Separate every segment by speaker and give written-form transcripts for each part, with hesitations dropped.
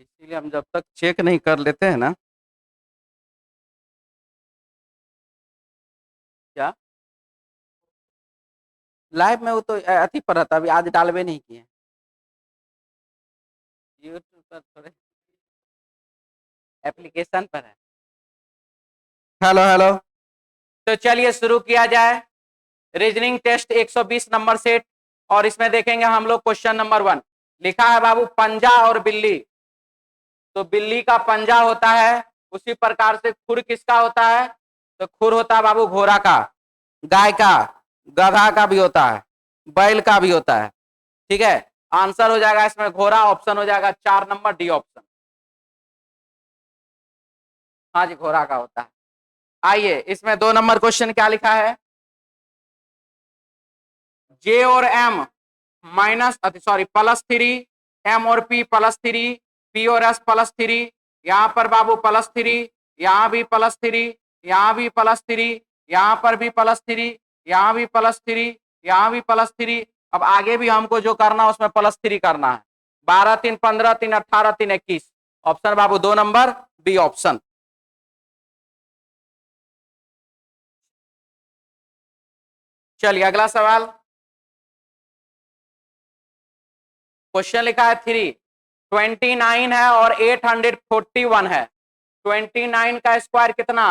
Speaker 1: इसीलिए हम जब तक चेक नहीं कर लेते हैं ना। क्या? लाइव में वो तो अथी पर रहता, अभी आज डालवे नहीं किए। यूट्यूब पर थोड़े, एप्लीकेशन पर है। Hello hello. तो चलिए शुरू किया जाए। Reasoning test 120 number set. और इसमें देखेंगे हम लोग क्वेश्चन नंबर 1। लिखा है बाबू पंजा और बिल्ली। तो बिल्ली का पंजा होता है, उसी प्रकार से खुर किसका होता है? तो खुर होता है बाबू घोड़ा का, गाय का, गधा का भी होता है, बैल का भी होता है। ठीक है, आंसर हो जाएगा इसमें घोड़ा। ऑप्शन हो जाएगा 4 नंबर, डी ऑप्शन। हाँ जी, घोड़ा का होता है। आइए इसमें 2 नंबर क्वेश्चन क्या लिखा है? जे और एम माइनस सॉरी +3, एम और पी +3, पी और एस +3। यहां पर बाबू +3, यहां भी +3, यहां भी +3, यहां पर भी +3, यहां भी +3, यहां भी +3। अब आगे भी हमको जो करना है उसमें +3 करना है। 12 3 15 3 18 3 21। ऑप्शन बाबू 2 नंबर, बी ऑप्शन। चलिए अगला सवाल। क्वेश्चन लिखा है 3, 29 है और 841 है। 29 का स्क्वायर कितना?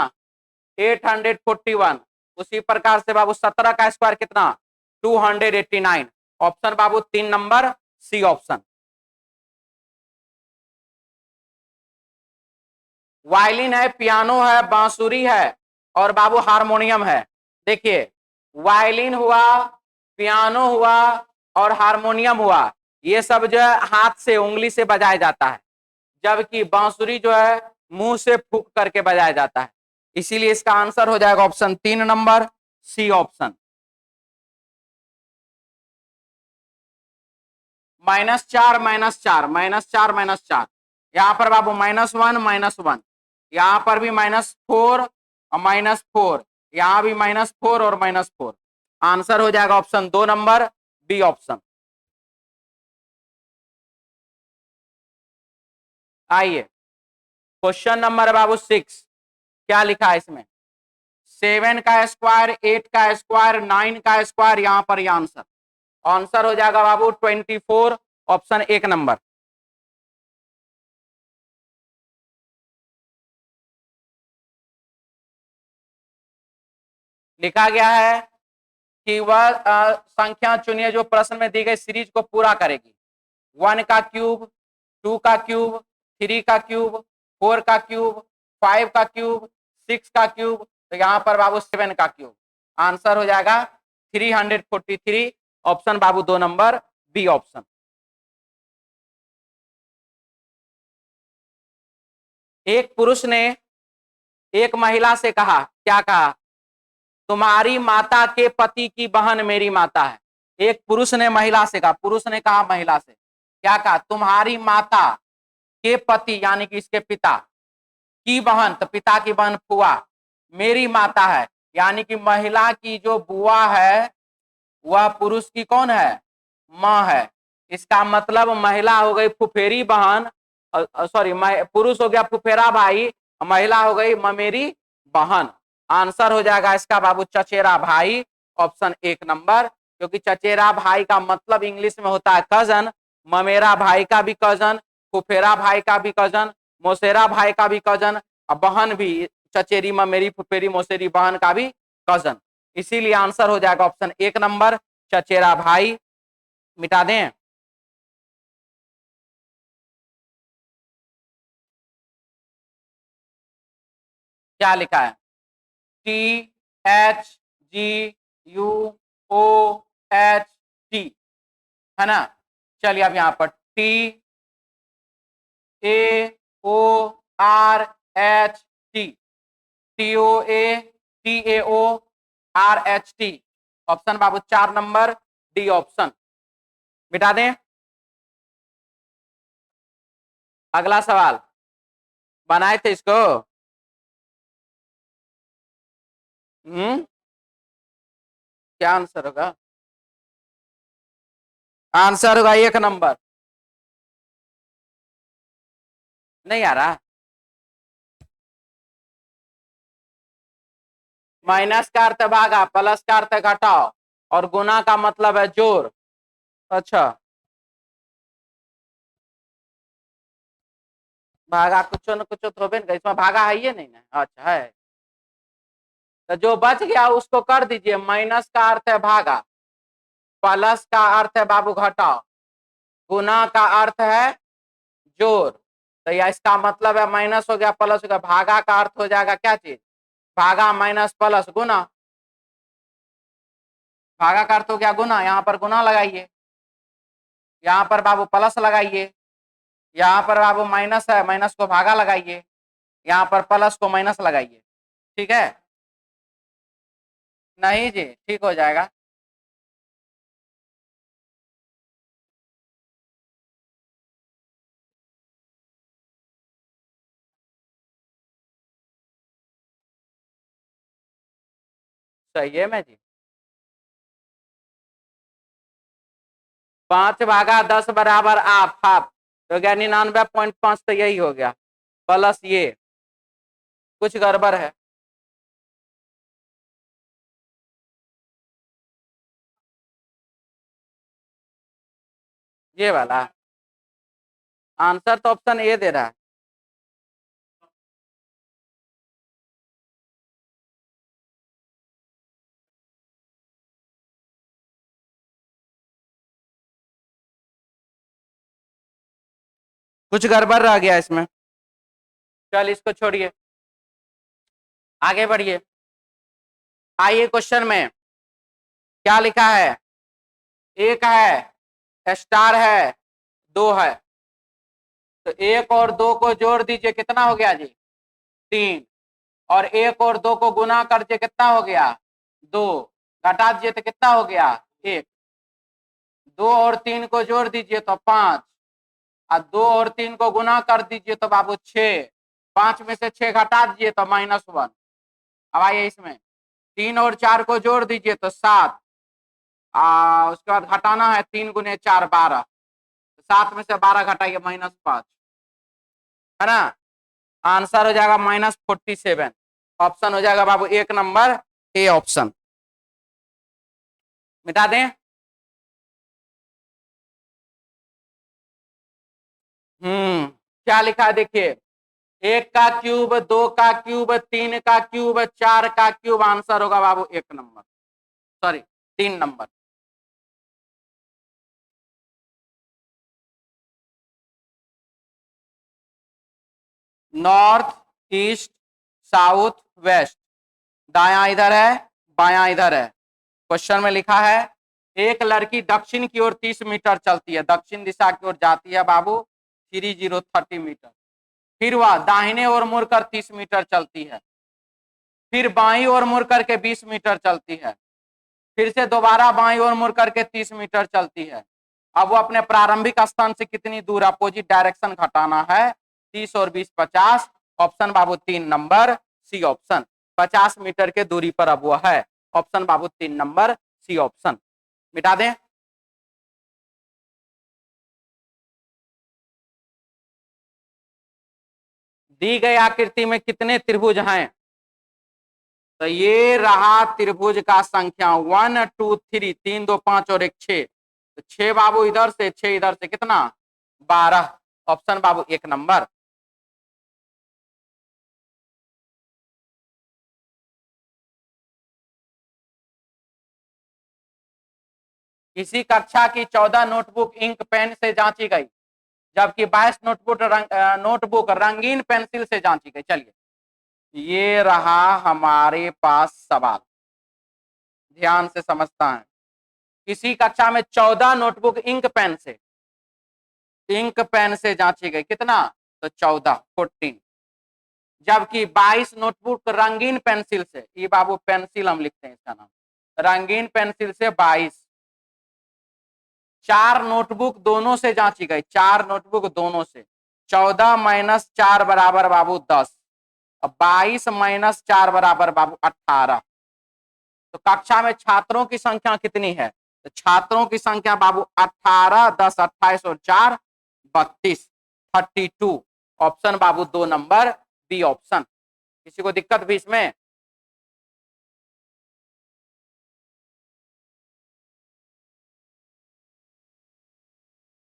Speaker 1: 841। उसी प्रकार से बाबू 17 का स्क्वायर कितना? 289। ऑप्शन बाबू 3 नंबर, सी ऑप्शन। वायलिन है, पियानो है, बांसुरी है और बाबू हारमोनियम है। देखिए, वायलिन हुआ, पियानो हुआ और हारमोनियम हुआ, ये सब जो है हाथ से उंगली से बजाया जाता है। जबकि बांसुरी जो है मुंह से फूंक करके बजाया जाता है। इसीलिए इसका आंसर हो जाएगा ऑप्शन 3 नंबर, सी ऑप्शन। -4 -4 -4 -4। यहाँ पर बाबू -1 -1। यहाँ पर भी -4 और -4। यहाँ भी -4 और -4। आंसर हो जाएगा ऑप्शन 2 नंबर, बी ऑप्शन। आइए क्वेश्चन नंबर बाबू 6। क्या लिखा है इसमें? 7 का स्क्वायर, 8 का स्क्वायर, 9 का स्क्वायर। यहाँ पर यह आंसर आंसर हो जाएगा बाबू 24। Option 1 number. लिखा गया है कि वह संख्या चुनिए जो प्रश्न में दी गई सीरीज को पूरा करेगी। 1 का क्यूब, 2 का क्यूब, 3 का क्यूब, 4 का क्यूब, 5 का क्यूब, 6 का क्यूब। तो यहाँ पर बाबू 7 का क्यूब। आंसर हो जाएगा 343। ऑप्शन बाबू 2 नंबर, बी ऑप्शन। एक पुरुष ने एक महिला से कहा, क्या कहा? तुम्हारी माता के पति की बहन मेरी माता है। एक पुरुष ने महिला से कहा, पुरुष ने कहा महिला से, क्या कहा? तुम्हारी माता के पति यानी कि इसके पिता की बहन, तो पिता की बहन फुआ मेरी माता है, यानी कि महिला की जो बुआ है वह पुरुष की कौन है? माँ है। इसका मतलब महिला हो गई फुफेरी बहन, सॉरी पुरुष हो गया फुफेरा भाई, महिला हो गई ममेरी बहन। आंसर हो जाएगा इसका बाबू चचेरा भाई। Option 1 number. क्योंकि चचेरा भाई का मतलब इंग्लिश में होता है कजन। ममेरा भाई का भी कजन, फुफेरा भाई का भी कजन, मोसेरा भाई का भी कजन, और बहन भी चचेरी ममेरी फुफेरी मोसेरी बहन का भी कजन। इसीलिए आंसर हो जाएगा ऑप्शन 1 नंबर, चचेरा भाई। मिटा दें? क्या लिखा है? THGUOH T, है ना? चलिए अब यहां पर TAORHT, TOATAORHT। ऑप्शन बाबू 4 नंबर, डी ऑप्शन। मिटा दें? अगला सवाल बनाए थे इसको। क्या आंसर होगा? आंसर होगा 1 नंबर। नहीं आ रहा। माइनस का अर्थ है भागा, प्लस का अर्थ है घटाओ, और गुना का मतलब है जोड़। अच्छा, भागा कुछ न कुछ तो होबे न, इसमें भागा है ये नहीं ना। अच्छा है, तो जो बच गया उसको कर दीजिए। माइनस का अर्थ है भागा, प्लस का अर्थ है बाबू घटाओ, गुना का अर्थ है जोड़। तो या इसका मतलब है माइनस हो गया प्लस हो गया, भागा का अर्थ हो जाएगा क्या चीज, भागा माइनस प्लस गुना। भागा का अर्थ हो गया गुना, यहाँ पर गुना लगाइए, यहाँ पर बाबू प्लस लगाइए, यहाँ पर बाबू माइनस है, माइनस को भागा लगाइए, यहाँ पर प्लस को माइनस लगाइए। ठीक है, नहीं जी ठीक हो जाएगा। सही है मैं जी। 5/10 बराबर आप हाफ, तो गया 99.5, तो यही हो गया, प्लस ये कुछ गड़बड़ है। ये वाला आंसर तो ऑप्शन ए दे रहा है। कुछ गड़बड़ रह गया इसमें, चल इसको छोड़िए, आगे बढ़िए। आइए क्वेश्चन में क्या लिखा है, एक है, स्टार है, दो है, तो एक और दो को जोड़ दीजिए, कितना हो गया जी, 3, और एक और दो को गुना कर दीजिए, कितना हो गया, 2, घटा दीजिए तो कितना हो गया, 1, 2 और 3 को जोड़ दीजिए तो 5, और 2 और 3 को गुना कर दीजिए तो बाबू 6, 5 में से 6 घटा दीजिए तो -1। अब आइए इसमें 3 और 4 को जोड़ दीजिए तो 7, उसके बाद घटाना है, 3 × 4 12, 7 में से 12 घटाइए -5, है ना। आंसर हो जाएगा -47। ऑप्शन हो जाएगा बाबू 1 नंबर ए ऑप्शन। मिटा दें। क्या लिखा है देखिए, 1 का क्यूब, 2 का क्यूब, 3 का क्यूब, 4 का क्यूब, आंसर होगा बाबू 1 number, sorry 3 number. North, east, south, west, दाया इधर है, बाया इधर है। क्वेश्चन में लिखा है एक लड़की दक्षिण की ओर 30 मीटर चलती है, दक्षिण दिशा की ओर जाती है बाबू 30 मीटर, फिर वह दाहिने ओर मुड़कर 30 मीटर चलती है, फिर बाईं ओर मुड़ करके 20 मीटर चलती है, फिर से दोबारा बाईं ओर मुड़ करके 30 मीटर चलती है। अब वो अपने प्रारंभिक स्थान से कितनी दूर अपोजिट डायरेक्शन घटाना है, 30 और 20 50। ऑप्शन बाबू 3 नंबर सी ऑप्शन, 50 मीटर के दूरी पर अब वो है। ऑप्शन बाबू 3 नंबर सी ऑप्शन। मिटा दें। दी गई आकृति में कितने त्रिभुज हैं, तो ये रहा त्रिभुज का संख्या 1 2 3, 3 2 5 और 1 6, तो 6 बाबू इधर से, 6 इधर से, कितना 12। ऑप्शन बाबू 1 नंबर। किसी कक्षा की 14 नोटबुक इंक पेन से जांची गई, जबकि 22 नोटबुक रंगीन पेंसिल से जांची गई। चलिए, ये रहा हमारे पास सवाल, ध्यान से समझता है। किसी कक्षा में 14 नोटबुक इंक पेन से जांची गई, कितना, तो 14 14, जबकि 22 नोटबुक रंगीन पेंसिल से, ये बाबू पेंसिल हम लिखते हैं इसका नाम, रंगीन पेंसिल से 22। 4 नोटबुक दोनों से जांची गई, 4 नोटबुक दोनों से, 14 - 4 बराबर बाबू 10, 22 - 4 बराबर बाबू 18। तो कक्षा में छात्रों की संख्या कितनी है, तो छात्रों की संख्या बाबू 18 10 28 और 4 32, 32। ऑप्शन बाबू 2 नंबर बी ऑप्शन। किसी को दिक्कत भी इसमें?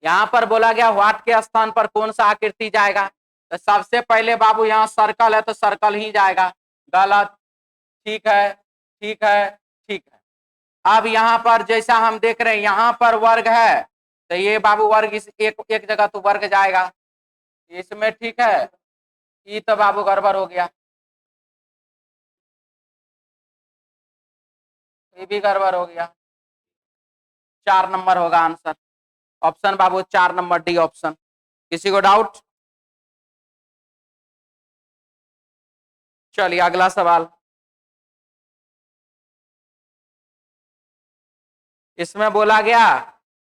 Speaker 1: यहां पर बोला गया व्हाट के स्थान पर कौन सा आकृति जाएगा, तो सबसे पहले बाबू यहाँ सर्कल है तो सर्कल ही जाएगा। गलत। ठीक है, ठीक है, ठीक है। अब यहाँ पर जैसा हम देख रहे हैं यहाँ पर वर्ग है, तो ये बाबू वर्ग इस एक जगह तो वर्ग जाएगा इसमें। ठीक है, ये तो बाबू गड़बड़ हो गया, ये भी गड़बड़ हो गया। 4 नंबर होगा आंसर, ऑप्शन बाबू 4 नंबर डी ऑप्शन। किसी को डाउट? चलिए अगला सवाल। इसमें बोला गया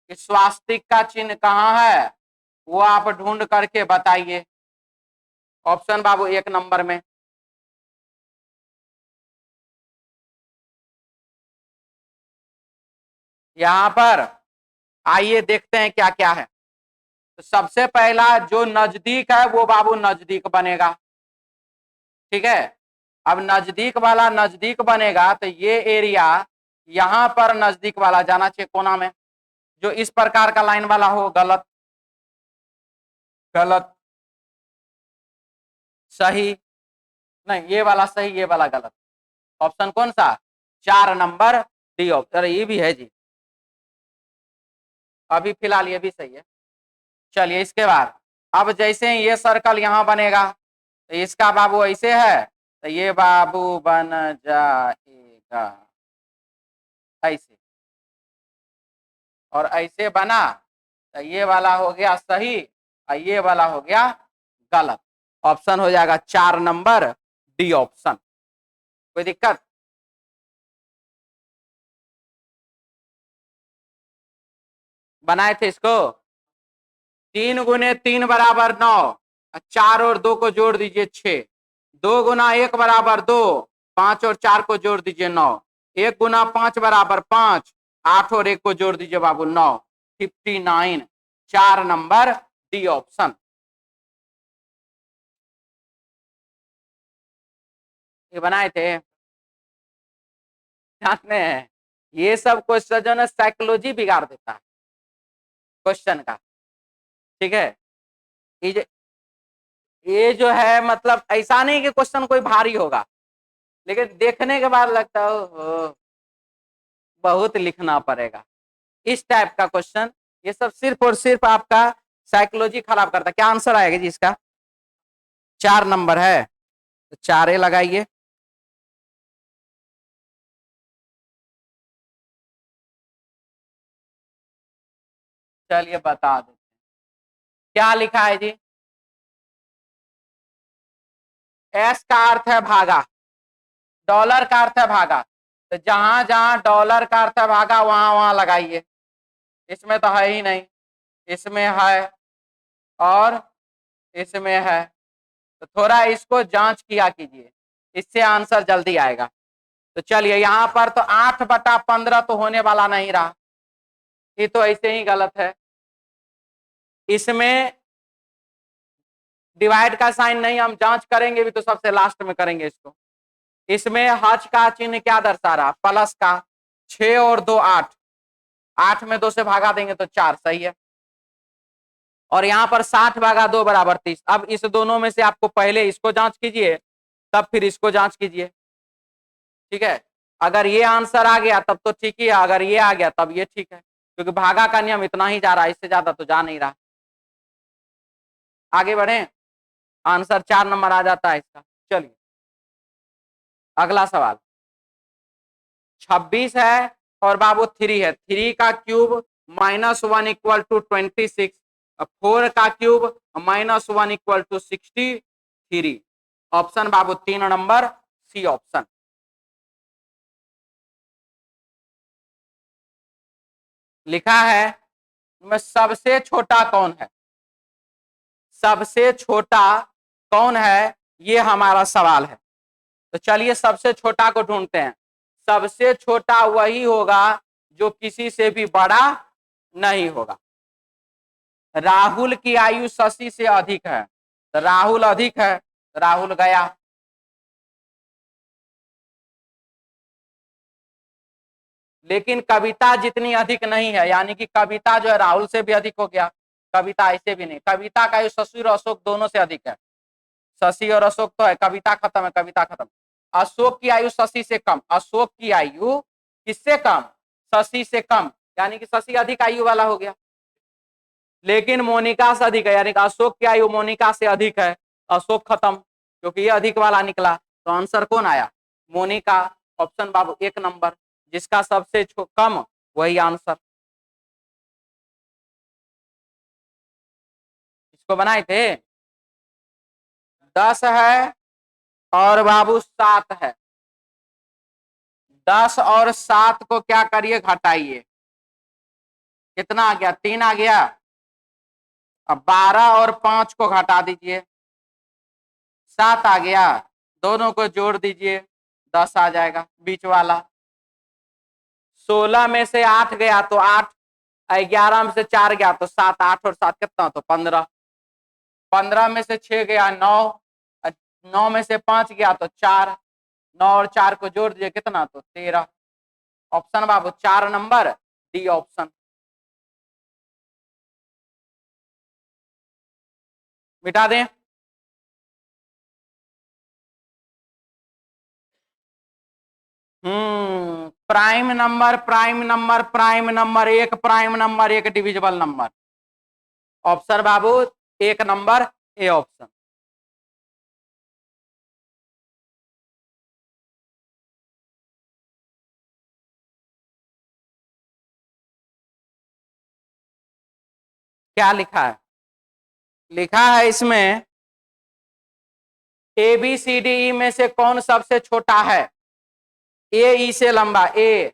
Speaker 1: कि स्वास्तिक का चिन्ह कहाँ है, वो आप ढूंढ करके बताइए। ऑप्शन बाबू 1 नंबर में। यहां पर आइए देखते हैं क्या क्या है। तो सबसे पहला जो नजदीक है वो बाबू नजदीक बनेगा। ठीक है, अब नजदीक वाला नजदीक बनेगा तो ये एरिया यहां पर नजदीक वाला जाना चाहिए कोना में। जो इस प्रकार का लाइन वाला हो गलत, गलत, सही नहीं, ये वाला सही, ये वाला गलत। ऑप्शन कौन सा? 4 नंबर डी ऑप्शन। ये भी है जी, अभी फिलहाल ये भी सही है। चलिए इसके बाद अब जैसे ये सर्कल यहाँ बनेगा तो इसका बाबू ऐसे है तो ये बाबू बन जाएगा ऐसे, और ऐसे बना तो ये वाला हो गया सही और ये वाला हो गया गलत। ऑप्शन हो जाएगा 4 नंबर डी ऑप्शन। कोई दिक्कत? बनाए थे इसको। 3 गुने 3 बराबर 9, 4 और 2 को जोड़ दीजिए 6, 2 गुना 1 बराबर 2, 5 और 4 को जोड़ दीजिए 9, 1 गुना 5 बराबर 5, 8 और 1 को जोड़ दीजिए बाबू 9, 59। 4 नंबर डी ऑप्शन। ये बनाए थे, जानते हैं ये सब क्वेश्चन जो है साइकोलॉजी बिगाड़ देता है क्वेश्चन का। ठीक है, ये जो है मतलब ऐसा नहीं कि क्वेश्चन कोई भारी होगा, लेकिन देखने के बाद लगता है ओहो बहुत लिखना पड़ेगा। इस टाइप का क्वेश्चन, ये सब सिर्फ और सिर्फ आपका साइकोलॉजी खराब करता है। क्या आंसर आएगा जी इसका? 4 नंबर है तो 4 लगाइए। चलिए बता देते क्या लिखा है जी। एस का अर्थ है भागा, डॉलर का अर्थ है भागा, तो जहां जहां डॉलर का अर्थ है भागा वहां वहां लगाइए। इसमें तो है ही नहीं, इसमें है और इसमें है, तो थोड़ा इसको जांच किया कीजिए, इससे आंसर जल्दी आएगा। तो चलिए यहाँ पर तो 8/15 तो होने वाला नहीं रहा, ये तो ऐसे ही गलत है। इसमें डिवाइड का साइन नहीं, हम जांच करेंगे भी तो सबसे लास्ट में करेंगे इसको। इसमें हज का चिन्ह क्या दर्शा रहा? प्लस का। 6 और 2 8, 8 में 2 से भागा देंगे तो 4, सही है। और यहाँ पर 60 भागा 2 बराबर 30। अब इस दोनों में से आपको पहले इसको जांच कीजिए तब फिर इसको जांच कीजिए। ठीक है, अगर ये आंसर आ गया तब तो ठीक ही है, अगर ये आ गया तब ये ठीक है, क्योंकि भागा का नियम इतना ही जा रहा है, इससे ज्यादा तो जा नहीं रहा। आगे बढ़े, आंसर 4 नंबर आ जाता है इसका। चलिए अगला सवाल। 26 है और बाबू 3 है, 3 का क्यूब -1 इक्वल टू 26, 4 का क्यूब -1 इक्वल टू 63। ऑप्शन बाबू 3 नंबर सी ऑप्शन। लिखा है में सबसे छोटा कौन है, सबसे छोटा कौन है, ये हमारा सवाल है। तो चलिए सबसे छोटा को ढूंढते हैं। सबसे छोटा वही होगा जो किसी से भी बड़ा नहीं होगा। राहुल की आयु शशि से अधिक है, तो राहुल अधिक है, राहुल गया। लेकिन कविता जितनी अधिक नहीं है, यानी कि कविता जो है राहुल से भी अधिक हो गया, कविता ऐसे भी नहीं, कविता का आयु शशि और अशोक दोनों से अधिक है। शशि और अशोक तो है, कविता खत्म है, कविता खत्म। अशोक की आयु शशि से कम, अशोक की आयु किससे कम, शशि से कम, यानी कि शशि अधिक आयु वाला हो गया। लेकिन मोनिका से अधिक है, यानी कि अशोक की आयु मोनिका से अधिक है, अशोक खत्म, क्योंकि ये अधिक वाला निकला। तो आंसर कौन आया, मोनिका। ऑप्शन बाबू 1 नंबर, जिसका सबसे कम वही आंसर। इसको बनाए थे 10 है और बाबू 7 है। 10 और 7 को क्या करिए, घटाइए, कितना आ गया, 3 आ गया। अब 12 और 5 को घटा दीजिए, 7 आ गया। दोनों को जोड़ दीजिए, 10 आ जाएगा बीच वाला। 16 में से 8 गया तो 8, 11 में से 4 गया तो 7, 8 और 7 कितना, तो 15। 15 में से 6 गया 9, 9 में से 5 गया तो 4, 9 और 4 को जोड़ दीजिए कितना, तो 13। ऑप्शन बाबू 4 नंबर, डी ऑप्शन। मिटा दें, prime number, prime number, prime number, एक प्राइम नंबर, एक divisible number. Option Babu 1 number, A option. क्या लिखा है, लिखा है इसमें A B C D E में से कौन सबसे छोटा है। ए ई से लंबा, ए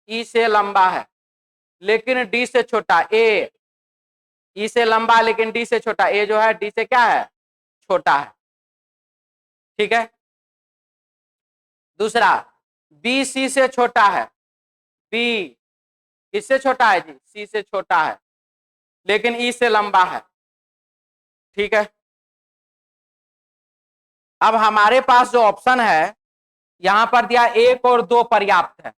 Speaker 1: ई से लंबा है लेकिन डी से छोटा, ए ई से लंबा लेकिन डी से छोटा, ए जो है डी से क्या है, छोटा है। ठीक है। दूसरा, बी सी से छोटा है, बी किससे छोटा है जी, सी से छोटा है लेकिन ई से लंबा है। ठीक है। अब हमारे पास जो ऑप्शन है यहां पर दिया 1 और 2 पर्याप्त है।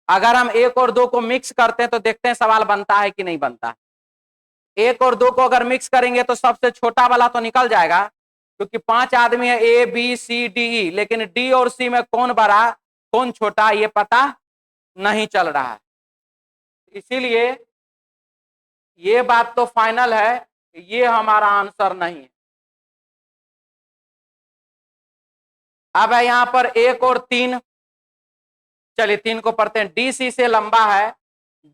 Speaker 1: अगर हम 1 और 2 को मिक्स करते हैं तो देखते हैं सवाल बनता है कि नहीं बनता है। 1 और 2 को अगर मिक्स करेंगे तो सबसे छोटा वाला तो निकल जाएगा, क्योंकि 5 आदमी है, A B C D E, लेकिन डी और सी में कौन बड़ा कौन छोटा ये पता नहीं चल रहा है। इसीलिए ये बात तो फाइनल है, ये हमारा आंसर नहीं है। अब है यहां पर 1 और 3, चलिए 3 को पढ़ते हैं। डी सी से लंबा है,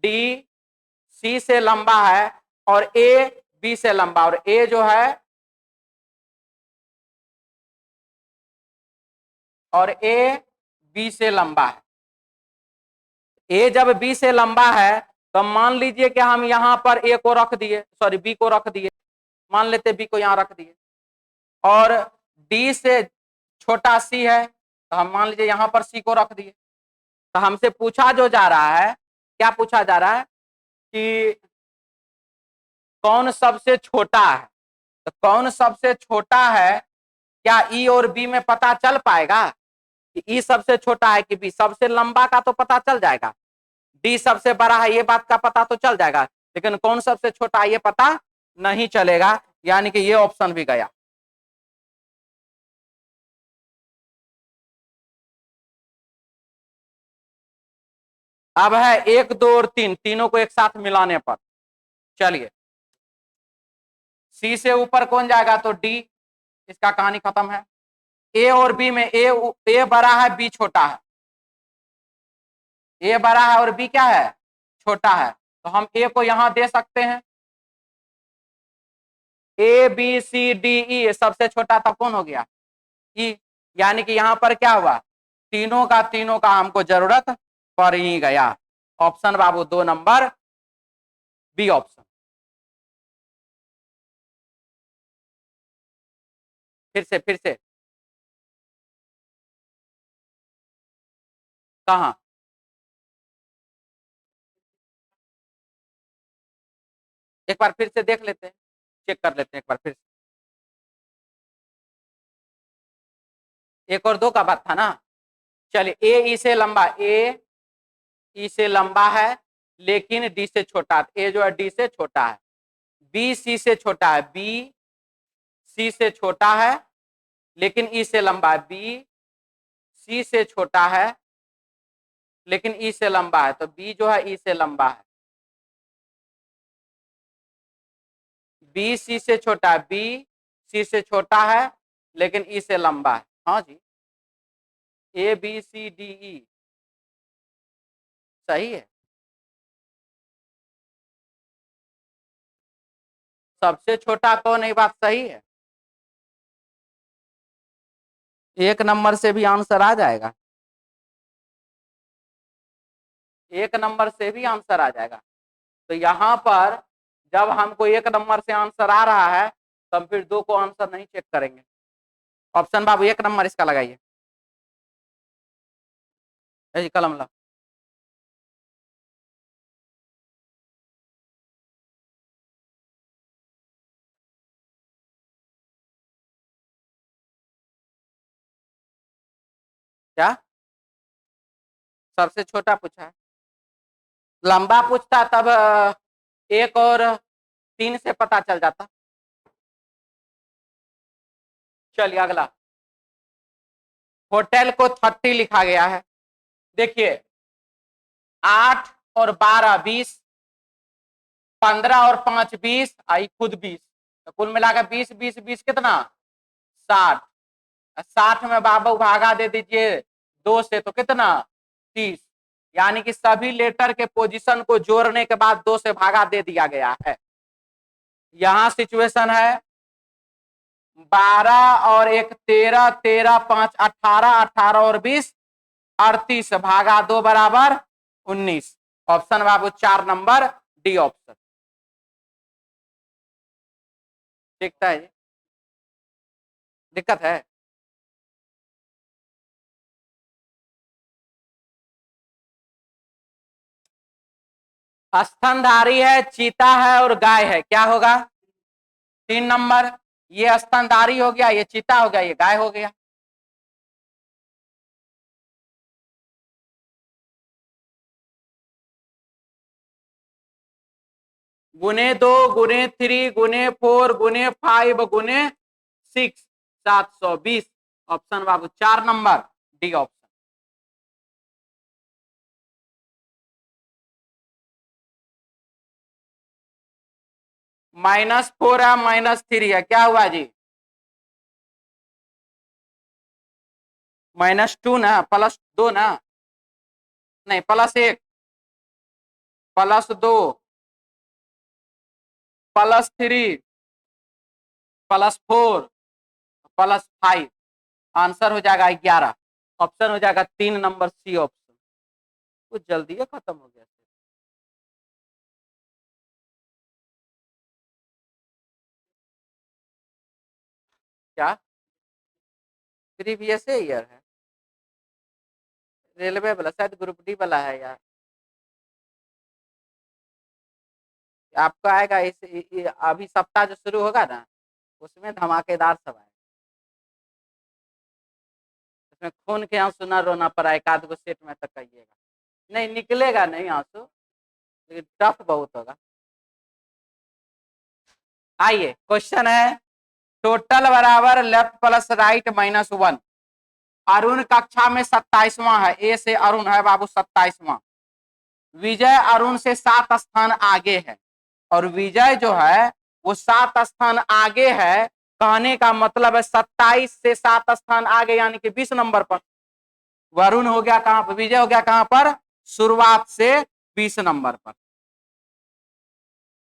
Speaker 1: डी सी से लंबा है और ए बी से लंबा, और ए जो है और ए बी से लंबा है। ए जब बी से लंबा है तो मान लीजिए कि हम यहां पर ए को रख दिए, सॉरी बी को रख दिए, मान लेते बी को यहां रख दिए, और डी से छोटा सी है तो हम मान लीजिए यहां पर सी को रख दिए। तो हमसे पूछा जो जा रहा है, क्या पूछा जा रहा है कि कौन सबसे छोटा है। तो कौन सबसे छोटा है, क्या ई और बी में पता चल पाएगा कि ई सबसे छोटा है कि बी। सबसे लंबा का तो पता चल जाएगा, डी सबसे बड़ा है ये बात का पता तो चल जाएगा, लेकिन कौन सबसे छोटा है ये पता नहीं चलेगा, यानी कि ये ऑप्शन भी गया। अब है 1 2 और 3, तीनों को एक साथ मिलाने पर, चलिए सी से ऊपर कौन जाएगा, तो डी, इसका कहानी खत्म है। ए और बी में ए बड़ा है बी छोटा है, ए बड़ा है और बी क्या है, छोटा है, तो हम ए को यहां दे सकते हैं। A B C D E सबसे छोटा तब कौन हो गया, ई, यानी कि यहां पर क्या हुआ, तीनों का हमको जरूरत पड़ ही गया। ऑप्शन बाबू 2 नंबर, बी ऑप्शन। फिर से कहा, एक बार फिर से देख लेते हैं, चेक कर लेते हैं एक बार फिर से। 1 और 2 का बात था ना। चलिए ए ई से लंबा, ए ई से लंबा है लेकिन डी से छोटा, ए जो है डी से छोटा है। बी सी से छोटा है, बी सी से छोटा है लेकिन ई से लंबा है। बी सी से छोटा है लेकिन ई से लंबा है, तो बी जो है ई से लंबा है। बी सी से छोटा है, बी सी से छोटा है लेकिन ई से लंबा है। हाँ जी, A B C D E सही है। सबसे छोटा कौन है, बात सही है। 1 नंबर से भी आंसर आ जाएगा, 1 नंबर से भी आंसर आ जाएगा। तो यहाँ पर जब हमको 1 नंबर से आंसर आ रहा है तो हम फिर 2 को आंसर नहीं चेक करेंगे। ऑप्शन बाबू 1 नंबर इसका लगाइए, कलम ला। क्या सबसे छोटा पूछा है, लंबा पूछता तब 1 और 3 से पता चल जाता। चलिए अगला, होटल को 30 लिखा गया है। देखिए 8 और 12 20, 15 और 5 20, आई खुद 20, तो कुल मिलाकर 20 20 20 कितना 60। 60 में बाबू भागा दे दीजिए 2 से तो कितना 30, यानी कि सभी लेटर के पोजीशन को जोड़ने के बाद 2 से भागा दे दिया गया है। यहां सिचुएशन है 12 और 1 13, 13 5 18, 18 और 20 38, भागा 2 बराबर 19। ऑप्शन बाबू 4 नंबर डी ऑप्शन दिखता है। दिक्कत है, स्तनधारी है, चीता है और गाय है, क्या होगा 3 नंबर। ये स्तनधारी हो गया, ये चीता हो गया, ये गाय हो गया। गुने 2 गुने 3 गुने 4 गुने 5 गुने 6, 720। ऑप्शन बाबू 4 नंबर डी ऑप्शन। -4 है, -3 है, क्या हुआ जी -2 ना, +2 ना, नहीं +1 +2 +3 +4 +5, आंसर हो जाएगा 11। ऑप्शन हो जाएगा 3 नंबर सी ऑप्शन। कुछ जल्दी खत्म हो गया। क्या प्रीवियस ईयर है, रेलवे वाला शायद ग्रुप डी वाला है यार। आपको आएगा अभी सप्ताह जो शुरू होगा ना उसमें धमाकेदार सब आएगा। उसमें खून के आंसू ना रोना पड़ा, एक आध गो सेट में तक कहिएगा, नहीं निकलेगा नहीं आंसू, लेकिन टफ बहुत होगा। आइए क्वेश्चन है, टोटल बराबर लेफ्ट प्लस राइट -1। अरुण कक्षा में 27वां है, ए से अरुण है बाबू 27वां। विजय अरुण से 7 स्थान आगे है, और विजय जो है वो 7 स्थान आगे है, कहने का मतलब है 27 से 7 स्थान आगे यानी कि 20 नंबर पर। वरुण हो गया कहां पर, विजय हो गया कहां पर, शुरुआत से 20 नंबर पर,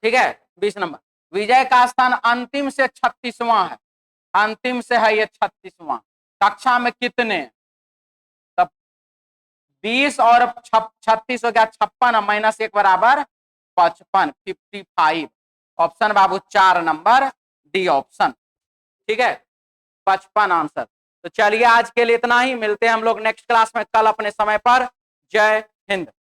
Speaker 1: ठीक है 20 नंबर। विजय का स्थान अंतिम से 36वां है, अंतिम से है ये 36वां। कक्षा में कितने, तब 20 और 36 हो गया 56, -1 बराबर 55, 55। ऑप्शन बाबू 4 नंबर डी ऑप्शन, ठीक है 55 आंसर। तो चलिए आज के लिए इतना ही, मिलते हैं हम लोग नेक्स्ट क्लास में कल अपने समय पर। जय हिंद।